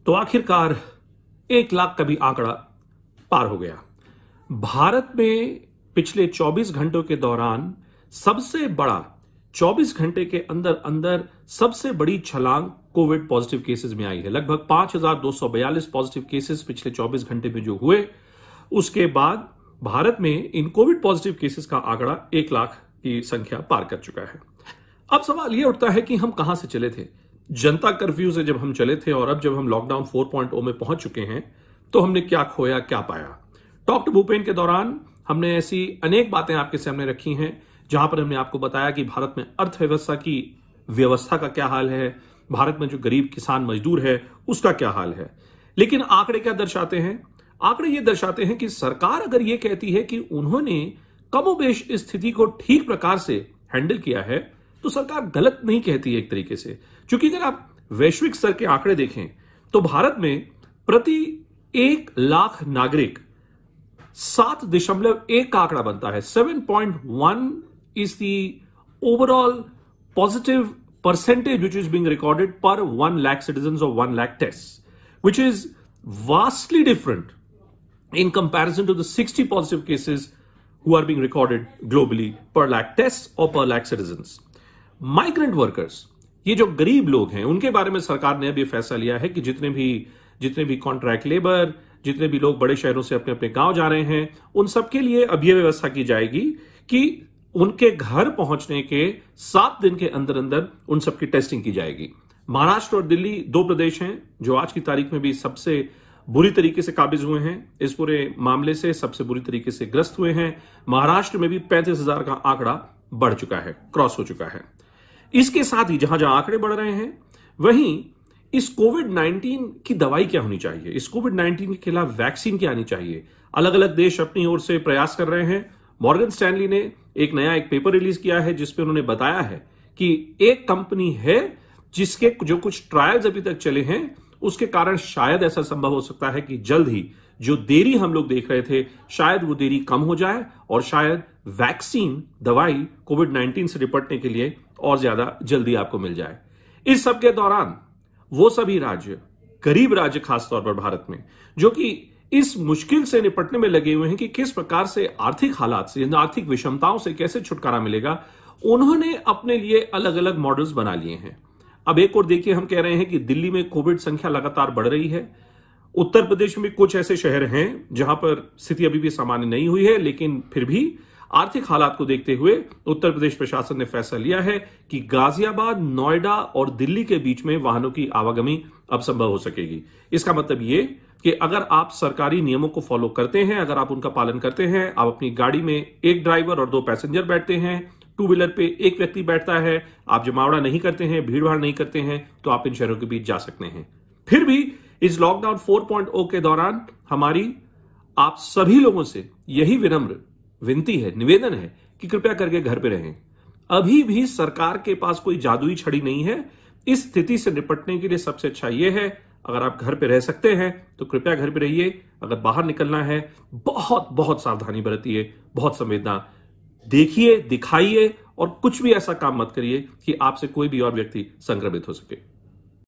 तो आखिरकार 1 लाख का भी आंकड़ा पार हो गया। भारत में पिछले 24 घंटों के दौरान सबसे बड़ा 24 घंटे के अंदर अंदर सबसे बड़ी छलांग कोविड पॉजिटिव केसेस में आई है। लगभग 5242 पॉजिटिव केसेस पिछले 24 घंटे में जो हुए, उसके बाद भारत में इन कोविड पॉजिटिव केसेस का आंकड़ा 1 लाख की संख्या पार कर चुका है। अब सवाल यह उठता है कि हम कहां से चले थे। जनता कर्फ्यू से जब हम चले थे और अब जब हम लॉकडाउन 4.0 में पहुंच चुके हैं तो हमने क्या खोया, क्या पाया। डॉक्टर भूपेन के दौरान हमने ऐसी अनेक बातें आपके सामने रखी हैं जहां पर हमने आपको बताया कि भारत में अर्थव्यवस्था की व्यवस्था का क्या हाल है, भारत में जो गरीब किसान मजदूर है उसका क्या हाल है। लेकिन आंकड़े क्या दर्शाते हैं? आंकड़े ये दर्शाते हैं कि सरकार अगर ये कहती है कि उन्होंने कमोबेश इस स्थिति को ठीक प्रकार से हैंडल किया है तो सरकार गलत नहीं कहती है एक तरीके से। क्योंकि अगर आप वैश्विक स्तर के आंकड़े देखें तो भारत में प्रति 1 लाख नागरिक 7.1 का आंकड़ा बनता है। 7.1 is the overall positive percentage which is being recorded per 1 lakh citizens or 1 lakh tests, which is vastly different in comparison to the 60 positive cases who are being recorded globally per lakh tests or per lakh citizens. Migrant workers, ये जो गरीब लोग हैं उनके बारे में सरकार ने अब ये फैसला लिया है कि जितने भी कॉन्ट्रैक्ट लेबर, जितने भी लोग बड़े शहरों से अपने अपने गांव जा रहे हैं, उन सबके लिए अब यह व्यवस्था की जाएगी कि उनके घर पहुंचने के 7 दिन के अंदर अंदर उन सबकी टेस्टिंग की जाएगी। महाराष्ट्र और दिल्ली 2 प्रदेश हैं जो आज की तारीख में भी सबसे बुरी तरीके से काबिज हुए हैं, इस पूरे मामले से सबसे बुरी तरीके से ग्रस्त हुए हैं। महाराष्ट्र में भी 35,000 का आंकड़ा बढ़ चुका है, क्रॉस हो चुका है। इसके साथ ही जहां जहां आंकड़े बढ़ रहे हैं वहीं इस कोविड-19 की दवाई क्या होनी चाहिए, इस कोविड-19 के खिलाफ वैक्सीन क्या आनी चाहिए। अलग अलग देश अपनी ओर से प्रयास कर रहे हैं। मॉर्गन स्टैनली ने एक पेपर रिलीज किया है जिसपे उन्होंने बताया है कि एक कंपनी है जिसके जो कुछ ट्रायल्स अभी तक चले हैं उसके कारण शायद ऐसा संभव हो सकता है कि जल्द ही जो देरी हम लोग देख रहे थे शायद वो देरी कम हो जाए और शायद वैक्सीन दवाई कोविड-19 से निपटने के लिए और ज्यादा जल्दी आपको मिल जाए। इस सब के दौरान वो सभी राज्य, गरीब राज्य खासतौर पर भारत में, जो कि इस मुश्किल से निपटने में लगे हुए हैं कि किस प्रकार से आर्थिक हालात से, आर्थिक विषमताओं से कैसे छुटकारा मिलेगा, उन्होंने अपने लिए अलग अलग मॉडल्स बना लिए हैं। अब एक और देखिए, हम कह रहे हैं कि दिल्ली में कोविड संख्या लगातार बढ़ रही है। उत्तर प्रदेश में कुछ ऐसे शहर हैं जहां पर स्थिति अभी भी सामान्य नहीं हुई है, लेकिन फिर भी आर्थिक हालात को देखते हुए उत्तर प्रदेश प्रशासन ने फैसला लिया है कि गाजियाबाद, नोएडा और दिल्ली के बीच में वाहनों की आवागमन अब संभव हो सकेगी। इसका मतलब ये कि अगर आप सरकारी नियमों को फॉलो करते हैं, अगर आप उनका पालन करते हैं, आप अपनी गाड़ी में 1 ड्राइवर और 2 पैसेंजर बैठते हैं, 2 व्हीलर पे 1 व्यक्ति बैठता है, आप जमावड़ा नहीं करते हैं, भीड़भाड़ नहीं करते हैं, तो आप इन शहरों के बीच जा सकते हैं। फिर भी इस लॉकडाउन 4.0 के दौरान हमारी आप सभी लोगों से यही विनम्र विनती है, निवेदन है कि कृपया करके घर पे रहें। अभी भी सरकार के पास कोई जादुई छड़ी नहीं है। इस स्थिति से निपटने के लिए सबसे अच्छा यह है, अगर आप घर पे रह सकते हैं तो कृपया घर पे रहिए। अगर बाहर निकलना है बहुत बहुत सावधानी बरतिए, बहुत संवेदना देखिए, दिखाइए और कुछ भी ऐसा काम मत करिए कि आपसे कोई भी और व्यक्ति संक्रमित हो सके।